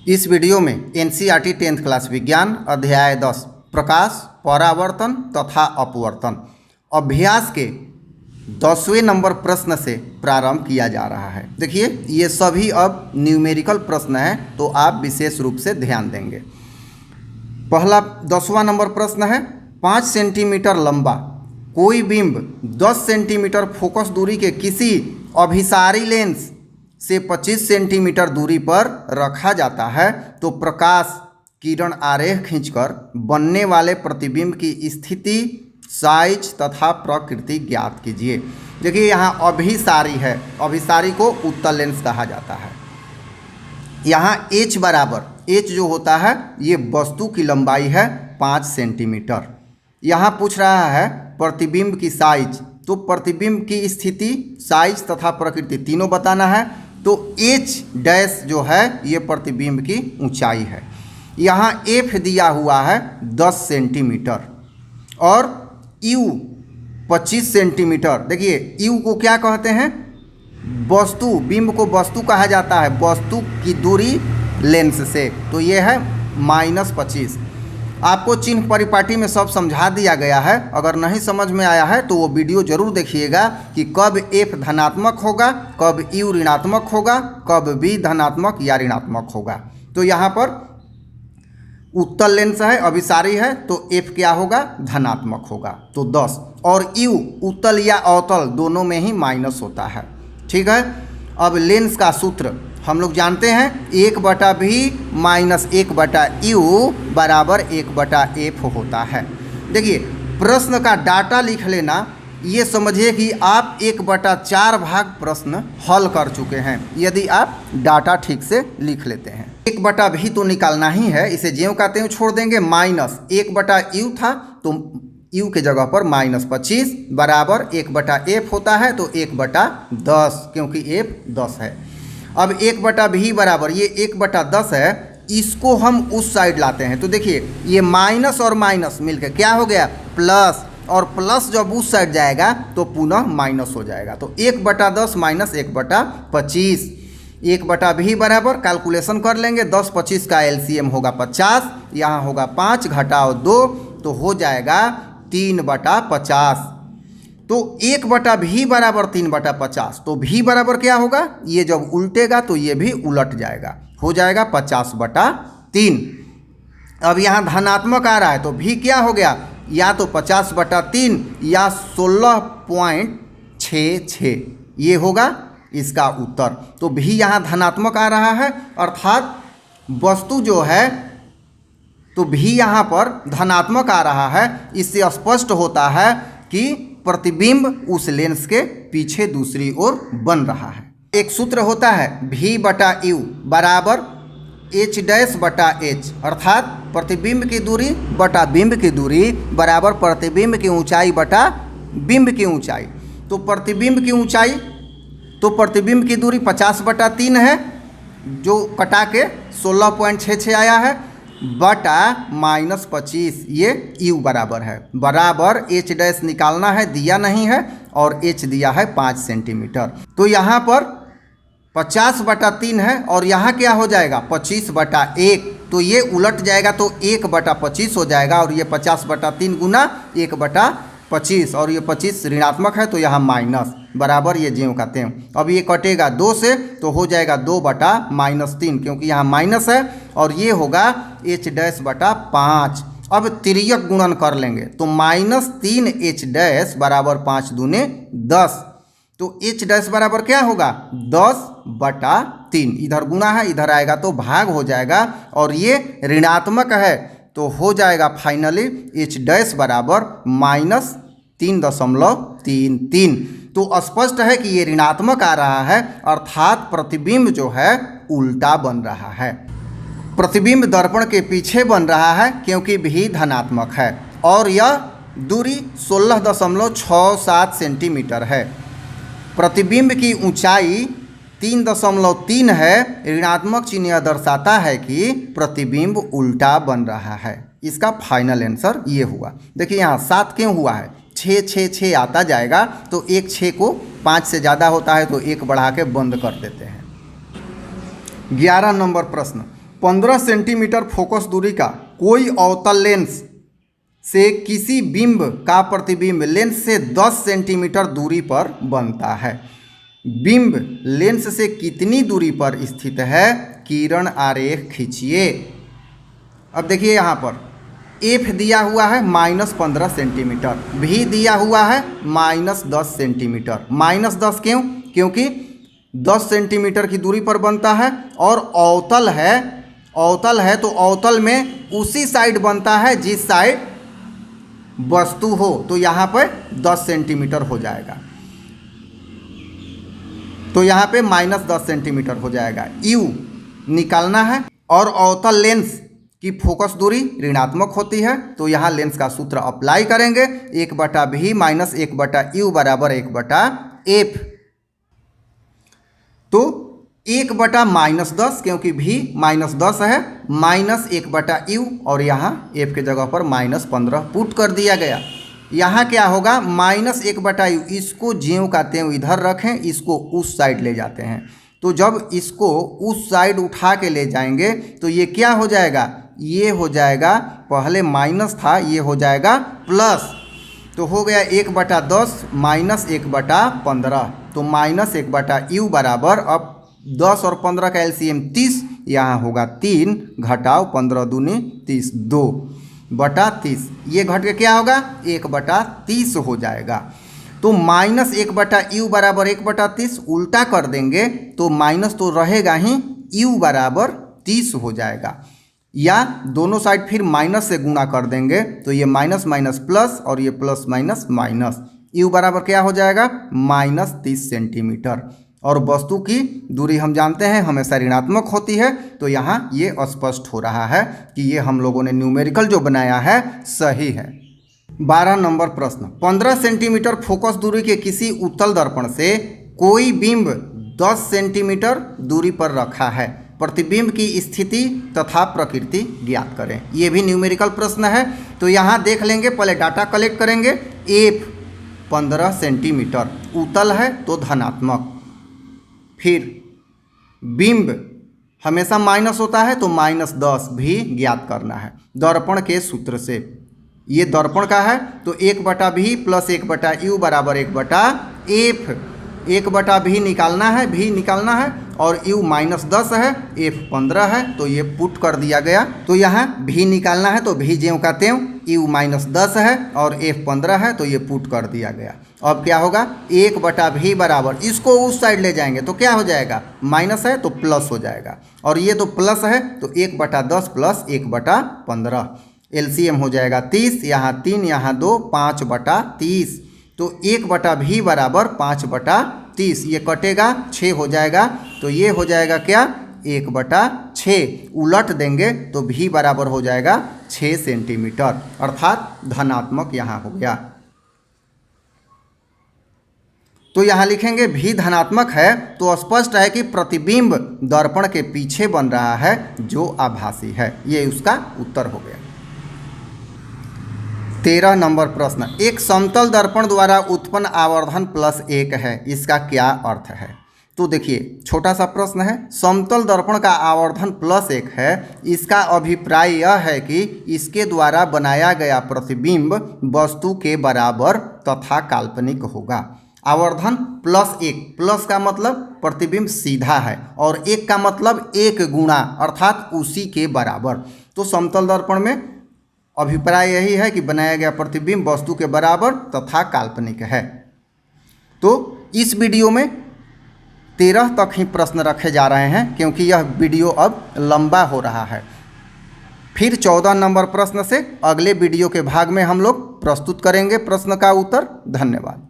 इस वीडियो में NCERT 10th class विज्ञान अध्याय 10 प्रकाश, परावर्तन तथा अपवर्तन अभ्यास के 10वें नंबर प्रश्न से प्रारंभ किया जा रहा है। देखिए, ये सभी अब न्यूमेरिकल प्रश्न हैं, तो आप विशेष रूप से ध्यान देंगे। पहला 10वां नंबर प्रश्न है, 5 सेंटीमीटर लंबा कोई बिंब 10 सेंटीमीटर फोकस दूरी के किसी अभिसारी लेंस से 25 सेंटीमीटर दूरी पर रखा जाता है, तो प्रकाश किरण आरेख खींचकर बनने वाले प्रतिबिंब की स्थिति, साइज तथा प्रकृति ज्ञात कीजिए। देखिए, यहाँ अभिसारी है, अभिसारी को उत्तल लेंस कहा जाता है। यहाँ h बराबर, h जो होता है ये वस्तु की लंबाई है 5 सेंटीमीटर। यहाँ पूछ रहा है प्रतिबिंब की साइज, तो प्रतिबिंब की स्थिति, साइज तथा प्रकृति तीनों बताना है। तो h डैश जो है ये प्रतिबिंब की ऊंचाई है। यहाँ f दिया हुआ है 10 सेंटीमीटर और u 25 सेंटीमीटर। देखिए, u को क्या कहते हैं? वस्तु, बिंब को वस्तु कहा जाता है, वस्तु की दूरी लेंस से, तो ये है -25। आपको चिन्ह परिपाटी में सब समझा दिया गया है। अगर नहीं समझ में आया है तो वो वीडियो जरूर देखिएगा कि कब f धनात्मक होगा, कब u ऋणात्मक होगा, कब v धनात्मक या ऋणात्मक होगा। तो यहाँ पर उत्तल लेंस है, अभिसारी है, तो f क्या होगा? धनात्मक होगा, तो 10। और u उत्तल या अवतल दोनों में ही माइनस होता है। ठीक है। अब लेंस का सूत्र हम लोग जानते हैं, 1/v माइनस 1/u बराबर 1/f होता है। देखिए, प्रश्न का डाटा लिख लेना, ये समझिए कि आप 1/4 भाग प्रश्न हल कर चुके हैं यदि आप डाटा ठीक से लिख लेते हैं। 1/v तो निकालना ही है, इसे ज्यों का त्यों छोड़ देंगे। माइनस 1/u था तो u के जगह पर -25 बराबर 1/f होता है, तो 1/10, क्योंकि f 10 है। अब 1/v बराबर ये 1/10 है, इसको हम उस साइड लाते हैं, तो देखिए ये माइनस और माइनस मिलकर क्या हो गया? प्लस, और प्लस जब उस साइड जाएगा तो पुनः माइनस हो जाएगा। तो 1/10 माइनस 1/25, 1/v बराबर कैलकुलेशन कर लेंगे, 10 25 का एलसीएम होगा 50, यहाँ होगा 5 घटाओ 2 तो हो जाएगा 3/50। तो 1/v बराबर 3/50, तो v बराबर क्या होगा? ये जब उल्टेगा तो ये भी उलट जाएगा, हो जाएगा 50/3। अब यहाँ धनात्मक आ रहा है तो v क्या हो गया? या तो 50/3 या 16.66, ये होगा इसका उत्तर। तो v यहाँ धनात्मक आ रहा है, अर्थात वस्तु जो है, तो v यहाँ पर धनात्मक आ रहा है। इससे स्पष्ट होता है कि प्रतिबिंब उस लेंस के पीछे दूसरी ओर बन रहा है। एक सूत्र होता है v/u बराबर h'/h, अर्थात प्रतिबिंब की दूरी बटा बिंब की दूरी बराबर प्रतिबिंब की ऊंचाई बटा बिंब की ऊंचाई। तो प्रतिबिंब की ऊंचाई, तो प्रतिबिंब की दूरी 50/3 है, जो कटा के 16.66 आया है, बटा -25, ये u बराबर है, बराबर h डैश निकालना है, दिया नहीं है, और h दिया है 5 सेंटीमीटर। तो यहाँ पर 50/3 है और यहाँ क्या हो जाएगा? 25/1, तो ये उलट जाएगा तो 1/25 हो जाएगा, और ये 50/3 गुना 1/25, और ये 25 ऋणात्मक है तो यहाँ माइनस, बराबर ये ज्यों का त्यों। अब ये कटेगा 2 से तो हो जाएगा 2/-3, क्योंकि यहाँ माइनस है, और ये होगा h'/5। अब तिर्यक गुणन कर लेंगे तो -3h' बराबर 5 दूने 10, तो h' बराबर क्या होगा? 10/3। इधर गुणा है, इधर आएगा तो भाग हो जाएगा, और ये ऋणात्मक है तो हो जाएगा फाइनली h' बराबर -3.33। तो स्पष्ट है कि ये ऋणात्मक आ रहा है, अर्थात प्रतिबिंब जो है उल्टा बन रहा है। प्रतिबिंब दर्पण के पीछे बन रहा है क्योंकि v धनात्मक है, और यह दूरी 16.67 सेंटीमीटर है। प्रतिबिंब की ऊंचाई 3.3 है, ऋणात्मक चिन्ह यह दर्शाता है कि प्रतिबिंब उल्टा बन रहा है। इसका फाइनल आंसर ये हुआ। देखिए, यहाँ 7 क्यों हुआ है? 6 6 6 आता जाएगा, तो एक 6 को 5 से ज़्यादा होता है तो 1 बढ़ा के बंद कर देते हैं। 11 नंबर प्रश्न, 15 सेंटीमीटर फोकस दूरी का कोई अवतल लेंस से किसी बिंब का प्रतिबिंब लेंस से 10 सेंटीमीटर दूरी पर बनता है। बिंब लेंस से कितनी दूरी पर स्थित है, किरण आरेख खींचिए। अब देखिए यहाँ पर एफ दिया हुआ है -15 सेंटीमीटर, भी दिया हुआ है -10 सेंटीमीटर। -10 क्यों? क्योंकि 10 सेंटीमीटर की दूरी पर बनता है और अवतल है तो अवतल में उसी साइड बनता है जिस साइड वस्तु हो, तो यहाँ पर 10 सेंटीमीटर हो जाएगा, तो यहाँ पे -10 सेंटीमीटर हो जाएगा। यू निकालना है और अवतल लेंस की फोकस दूरी ऋणात्मक होती है, तो यहाँ लेंस का सूत्र अप्लाई करेंगे, 1/v - 1/u बराबर 1/f। तो 1/-10 क्योंकि v -10 है, -1/u और यहाँ f के जगह पर -15 पुट कर दिया गया। यहाँ क्या होगा, -1/u, इसको ज्यों का त्यों इधर रखें, इसको उस साइड ले जाते हैं। तो जब इसको उस साइड उठा के ले जाएंगे तो ये क्या हो जाएगा, ये हो जाएगा, पहले माइनस था, ये हो जाएगा प्लस, तो हो गया 1/10 - 1/15, तो -1/u बराबर, अब 10 और 15 का एलसीएम 30, यहाँ होगा 3 घटाओ 15 दूनी 30, 2/30, ये घट के क्या होगा 1/30 हो जाएगा। तो -1/u बराबर 1/30, उल्टा कर देंगे तो माइनस तो रहेगा ही, u बराबर 30 हो जाएगा, या दोनों साइड फिर माइनस से गुणा कर देंगे तो ये माइनस माइनस प्लस और ये प्लस माइनस माइनस, u बराबर क्या हो जाएगा -30 सेंटीमीटर। और वस्तु की दूरी हम जानते हैं हमेशा ऋणात्मक होती है, तो यहाँ ये स्पष्ट हो रहा है कि ये हम लोगों ने न्यूमेरिकल जो बनाया है सही है। 12 नंबर प्रश्न, 15 सेंटीमीटर फोकस दूरी के किसी उत्तल दर्पण से कोई बिंब 10 सेंटीमीटर दूरी पर रखा है, प्रतिबिंब की स्थिति तथा प्रकृति ज्ञात करें। ये भी न्यूमेरिकल प्रश्न है, तो यहाँ देख लेंगे, पहले डाटा कलेक्ट करेंगे। एफ 15 सेंटीमीटर, उत्तल है तो धनात्मक, फिर बिंब हमेशा माइनस होता है तो -10 भी ज्ञात करना है दर्पण के सूत्र से। ये दर्पण का है तो 1/v + 1/u बराबर 1/f, 1/v निकालना है, v निकालना है, और u -10 है, f 15 है, तो ये पुट कर दिया गया। तो यहाँ v निकालना है तो v ज्यों का त्यों, u -10 है और f 15 है, तो ये पुट कर दिया गया। अब क्या होगा 1/v बराबर, इसको उस साइड ले जाएंगे तो क्या हो जाएगा, माइनस है तो प्लस हो जाएगा, और ये तो प्लस है तो 1/10 + 1/15, एलसीएम हो जाएगा 30, यहाँ 3 यहाँ 2, 5/30, तो 1/v बराबर 5/30, ये कटेगा 6 हो जाएगा, तो ये हो जाएगा क्या 1/6, उलट देंगे तो v बराबर हो जाएगा 6 सेंटीमीटर, अर्थात धनात्मक यहाँ हो गया। तो यहाँ लिखेंगे v धनात्मक है तो स्पष्ट है कि प्रतिबिंब दर्पण के पीछे बन रहा है जो आभासी है, ये उसका उत्तर हो गया। 13 नंबर प्रश्न, एक समतल दर्पण द्वारा उत्पन्न आवर्धन +1 है, इसका क्या अर्थ है? तो देखिए छोटा सा प्रश्न है, समतल दर्पण का आवर्धन +1 है, इसका अभिप्राय यह है कि इसके द्वारा बनाया गया प्रतिबिंब वस्तु के बराबर तथा काल्पनिक होगा। आवर्धन +1, प्लस का मतलब प्रतिबिंब सीधा है और 1 का मतलब 1 गुणा अर्थात उसी के बराबर। तो समतल दर्पण में अभिप्राय यही है कि बनाया गया प्रतिबिंब वस्तु के बराबर तथा काल्पनिक है। तो इस वीडियो में 13 तक ही प्रश्न रखे जा रहे हैं क्योंकि यह वीडियो अब लंबा हो रहा है। फिर 14 नंबर प्रश्न से अगले वीडियो के भाग में हम लोग प्रस्तुत करेंगे प्रश्न का उत्तर। धन्यवाद।